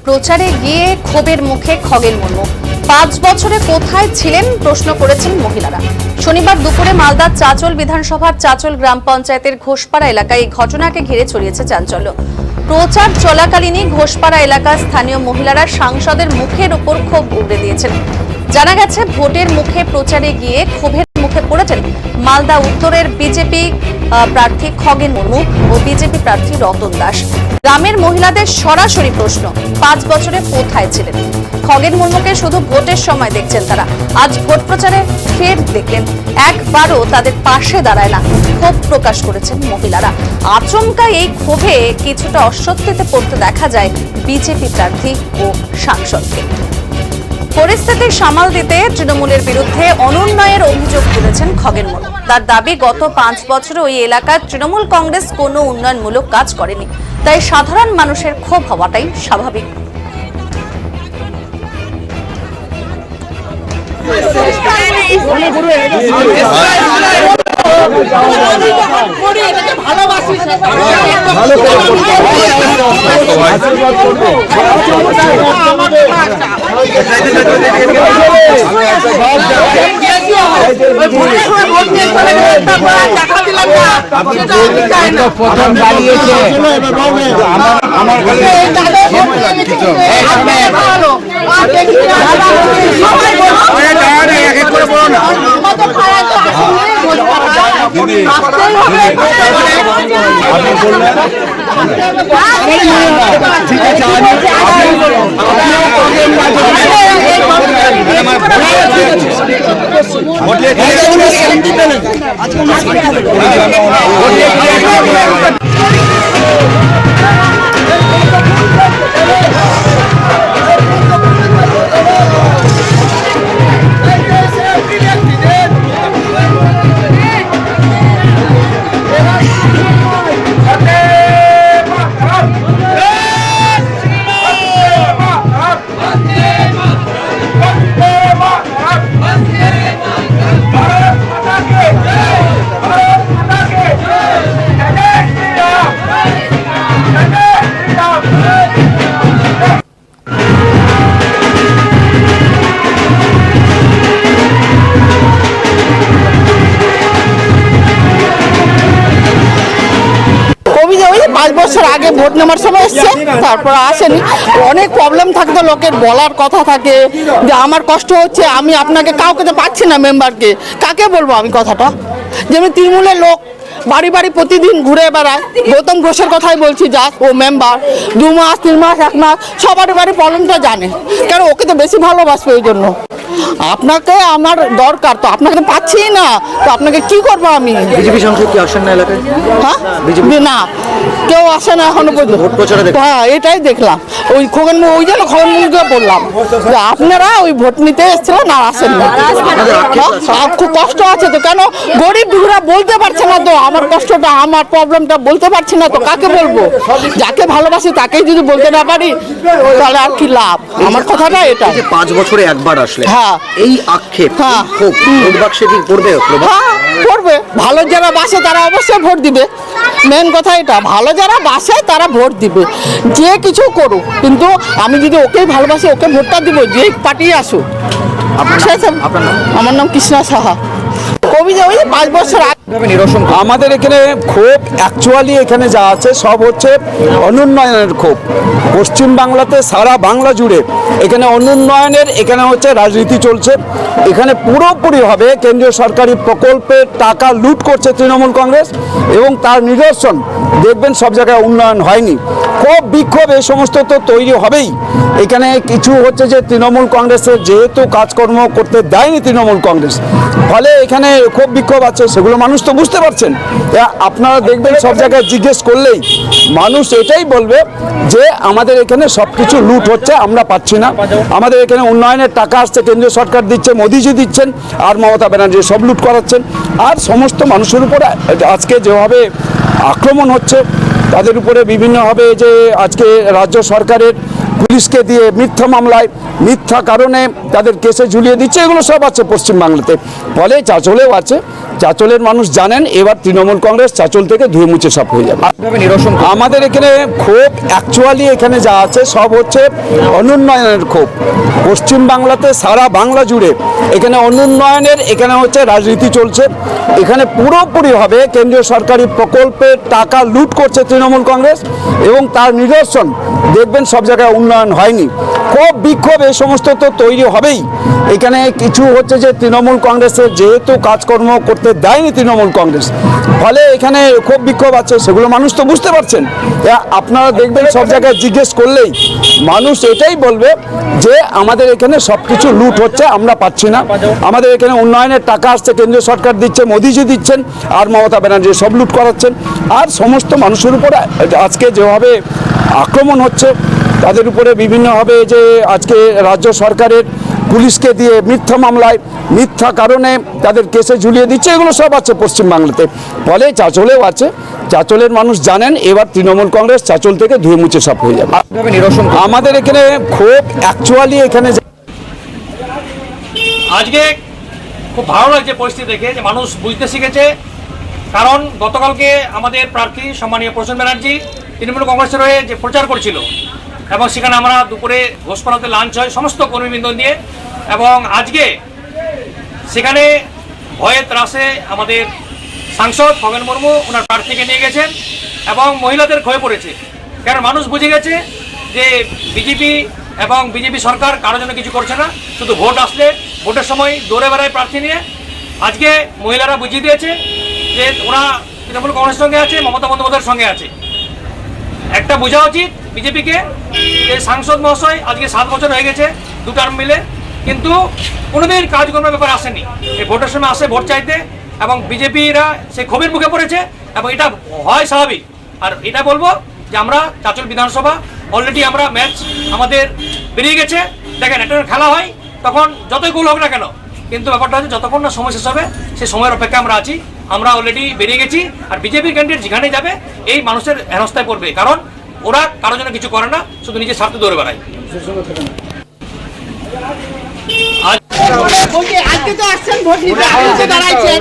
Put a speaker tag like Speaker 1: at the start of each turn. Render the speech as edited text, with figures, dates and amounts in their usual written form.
Speaker 1: প্রচারে গিয়ে ক্ষোভের মুখে খগেন মুর্মু। 5 বছরে কোথায় ছিলেন প্রশ্ন করেছেন মহিলারা। শনিবার দুপুরে মালদার চাচল বিধানসভার চাচল গ্রাম পঞ্চায়েতের ঘোষপাড়া এলাকায় এই ঘটনাকে ঘিরে ছড়িয়েছে চাঞ্চল্য। প্রচার চলাকালীনই ঘোষপাড়া এলাকার স্থানীয় মহিলারা সাংসদের মুখের উপর ক্ষোভ উগড়ে দিয়েছেন। জানা গেছে ভোটের মুখে প্রচারে গিয়ে ক্ষোভের মুখে পড়েছেন মালদা উত্তরের বিজেপি প্রার্থী খগেন মুর্মু ও বিজেপি প্রার্থী রতন দাস। গ্রামের মহিলাদের সরাসরি প্রশ্ন, 5 বছরে কোথায় ছিলেন? খগেন মুর্মুকে শুধু ভোটের সময় দেখছেন তারা, আজ ভোট প্রচারে ফের দেখলেন একবারও তাদের পাশে দাঁড়ায় না। ক্ষোভ প্রকাশ করেছেন মহিলারা। আচমকা এই ক্ষোভে কিছুটা অস্বস্তিতে পড়তে দেখা যায় বিজেপি প্রার্থী ও সাংসদকে। পরিস্থিতি সামাল দিতে তৃণমূলের বিরুদ্ধে অনুন্নয়ের অভিযোগ তুলেছেন খগেন মুর্মু। তার দাবি, গত 5 বছরে ওই এলাকার তৃণমূল কংগ্রেস কোনো উন্নয়নমূলক কাজ করেনি, তাই সাধারণ মানুষের ক্ষোভ হওয়াটাই স্বাভাবিক।
Speaker 2: প্রথম দাঁড়িয়েছে
Speaker 3: বছর আগে ভোট নেওয়ার সময় এসছে, তারপর আসেনি। অনেক প্রবলেম থাকতো, লোকের বলার কথা থাকে যে আমার কষ্ট হচ্ছে, আমি আপনাকে কাউকে তো পাচ্ছি না, মেম্বারকে কাকে বলবো আমি কথাটা। যেমন তৃণমূলের লোক বাড়ি বাড়ি প্রতিদিন ঘুরে বেড়ায়, গৌতম ঘোষের কথাই বলছি, যা ও মেম্বার 2 মাস 3 মাস 1 মাস সবার বাড়ি প্রবলেমটা জানে, কেন ওকে তো বেশি ভালোবাসবে। ওই জন্য আপনাকে আমার দরকার, তো আপনাকে তো পাচ্ছি না, তো আপনাকে কি করবো আমি।
Speaker 2: বিজেপি সাংসদ কি আসেন না এলাকায়?
Speaker 3: হ্যাঁ, না কেউ আসে না এখনো পর্যন্ত। হ্যাঁ, এটাই দেখলাম। ওই খগেন মুর্মু, ওই জন্য খগেন মুর্মুকে বললাম যে আপনারা ওই ভোট নিতে এসেছিলেন আর আসেন না। খুব কষ্ট আছে তো, কেন গরিব দুঃখরা বলতে পারছে না তো, আমার কষ্টটা আমার প্রবলেমটা বলতে পারছি না তো কাকে বলবো। যাকে ভালোবাসি তাকেই যদি বলতে না পারি তাহলে আর কি লাভ। আমার কথাটা এটা।
Speaker 2: 5 বছরে একবার আসলে
Speaker 3: হ্যাঁ,
Speaker 2: এই আক্ষেপ খুব ভোট বাক্সে কি পড়বে?
Speaker 3: হ্যাঁ পড়বে। ভালো যারা বাসে তারা অবশ্যই ভোট দিবে। মেন কথা এটা, ভালো যারা বাসে তারা ভোট দিবে, যে কিছু করুক। কিন্তু আমি যদি ওকেই ভালোবাসি, ওকে ভোটটা দিব, যে পার্টি আসুক। আমার নাম কৃষ্ণা সাহা। কবি যে ওই 5 বছর
Speaker 4: আমাদের এখানে ক্ষোভ অ্যাকচুয়ালি এখানে যা আছে সব হচ্ছে অনুন্নয়নের ক্ষোভ। পশ্চিম বাংলাতে, সারা বাংলা জুড়ে এখানে অনুন্নয়নের, এখানে হচ্ছে রাজনীতি চলছে। এখানে পুরোপুরিভাবে কেন্দ্রীয় সরকারি প্রকল্পের টাকা লুট করছে তৃণমূল কংগ্রেস, এবং তার নিদর্শন দেখবেন সব জায়গায় উন্নয়ন হয়নি। ক্ষোভ বিক্ষোভ এই সমস্ত তো তৈরি হবেই। এখানে কিছু হচ্ছে যে তৃণমূল কংগ্রেসের যেহেতু কাজকর্ম করতে দেয়নি তৃণমূল কংগ্রেস, ফলে এখানে ক্ষোভ বিক্ষোভ আছে, সেগুলো মানুষ তো বুঝতে পারছেন। আপনারা দেখবেন সব জায়গায় জিজ্ঞেস করলেই মানুষ এটাই বলবে যে আমাদের এখানে সব কিছু লুট হচ্ছে, আমরা পাচ্ছি না। আমাদের এখানে উন্নয়নের টাকা আসছে, কেন্দ্রীয় সরকার দিচ্ছে, মোদিজি দিচ্ছেন, আর মমতা ব্যানার্জি সব লুট করাচ্ছেন। আর সমস্ত মানুষের উপরে আজকে যেভাবে আক্রমণ হচ্ছে, তাদের উপরে বিভিন্নভাবে যে আজকে রাজ্য সরকারের পুলিশকে দিয়ে মিথ্যা মামলায়, মিথ্যা কারণে তাদের কেসে ঝুলিয়ে দিচ্ছে, এগুলো সব আছে পশ্চিমবাংলাতে। ফলে চাঁচলেও আছে। চাঁচলের মানুষ জানেন এবার তৃণমূল কংগ্রেস চাঁচল থেকে ধুয়ে মুছে সাফ হয়ে যাবে।
Speaker 2: কিভাবে নিরসন করবেন?
Speaker 4: আমাদের এখানে ক্ষোভ অ্যাকচুয়ালি এখানে যা আছে সব হচ্ছে অনুন্নয়নের ক্ষোভ। পশ্চিমবাংলাতে সারা বাংলা জুড়ে এখানে অনুন্নয়নের এখানে হচ্ছে রাজনীতি চলছে। এখানে পুরোপুরিভাবে কেন্দ্রীয় সরকারি প্রকল্পের টাকা লুট করছে তৃণমূল কংগ্রেস এবং তার নিদর্শন দেখবেন সব জায়গায় উন্নয়ন হয়নি। ক্ষোভ বিক্ষোভ এই সমস্ত তো তৈরি হবেই। এখানে কিছু হচ্ছে যে তৃণমূল কংগ্রেসের যেহেতু কাজকর্ম করতে দেয়নি তৃণমূল কংগ্রেস, ফলে এখানে ক্ষোভ বিক্ষোভ আছে, সেগুলো মানুষ তো বুঝতে পারছেন। আপনারা দেখবেন সব জায়গায় জিজ্ঞেস করলেই মানুষ এটাই বলবে যে আমাদের এখানে সব কিছু লুট হচ্ছে, আমরা পাচ্ছি না। আমাদের এখানে উন্নয়নের টাকা আসছে, কেন্দ্রীয় সরকার দিচ্ছে, মোদিজি দিচ্ছেন, আর মমতা ব্যানার্জি সব লুট করাচ্ছেন। আর সমস্ত মানুষের উপরে আজকে যেভাবে আক্রমণ হচ্ছে, তাদের উপরে বিভিন্নভাবে যে আজকে রাজ্য সরকারের পুলিশকে দিয়ে মিথ্যা মামলায় মিথ্যা কারণে তাদের কেসে ঝুলিয়ে দিচ্ছে, এগুলো সব আছে পশ্চিমবাংলাতে। ফলে চাঁচলেও আছে। চাঁচলের মানুষ জানেন এবার তৃণমূল কংগ্রেস চাঁচল থেকে ধুয়ে মুছে সাফ হয়ে যাবে।
Speaker 2: কিভাবে নিরসন করবেন?
Speaker 4: আমাদের এখানে ক্ষোভ অ্যাকচুয়ালি এখানে
Speaker 5: আজকে খুব ভালো লাগছে পরিস্থিতি দেখে যে মানুষ বুঝতে শিখেছে। কারণ গতকালকে আমাদের প্রার্থী সম্মানীয় প্রসন্ন ব্যানার্জি তৃণমূল কংগ্রেসের হয়ে যে প্রচার করছিল, এবং সেখানে আমরা দুপুরে ঘোষপাড়াতে লাঞ্চ হয় সমস্ত কর্মীবৃন্দ নিয়ে, এবং আজকে সেখানে ভয়ে ত্রাসে আমাদের সাংসদ খগেন মুর্মু ওনার প্রার্থীকে নিয়ে গেছেন এবং মহিলাদের ক্ষয়ে পড়েছে। কারণ মানুষ বুঝে গেছে যে বিজেপি এবং বিজেপি সরকার কারোর জন্য কিছু করছে না, শুধু ভোট আসলে ভোটের সময় দৌড়ে বেড়ায় প্রার্থী নিয়ে। আজকে মহিলারা বুঝিয়ে দিয়েছে যে ওরা তৃণমূল কংগ্রেসের সঙ্গে আছে, মমতা বন্দ্যোপাধ্যায়ের সঙ্গে আছে। একটা বোঝা উচিত বিজেপিকে যে সাংসদ মহাশয় আজকে 7 বছর হয়ে গেছে 2 টার্ম মিলে, কিন্তু কোনোদিন কাজকর্মের ব্যাপারে আসেনি। এই ভোটের সময় আসে ভোট চাইতে, এবং বিজেপিরা সেই ক্ষোভের মুখে পড়েছে, এবং এটা হয় স্বাভাবিক। আর এটা বলবো যে আমরা চাঁচল বিধানসভা অলরেডি আমরা ম্যাচ আমাদের বেরিয়ে গেছে। দেখেন, একটা খেলা হয় তখন যতই গোল হোক না কেন, কিন্তু ব্যাপারটা হচ্ছে যতক্ষণ না সময় শেষ হবে সেই সময়ের অপেক্ষা আমরা আছি। আমরা অলরেডি বেরিয়ে গেছি। আর বিজেপির ক্যান্ডিডেট যেখানে যাবে এই মানুষের হেনস্থায় পড়বে, কারণ ওরা কারোর জন্য কিছু করে না, শুধু নিজের স্বার্থে দৌড়ে বেড়ায়।
Speaker 3: আজকে তো আসছেন ভোট নিতে, আপনি তো দাঁড়াইছেন।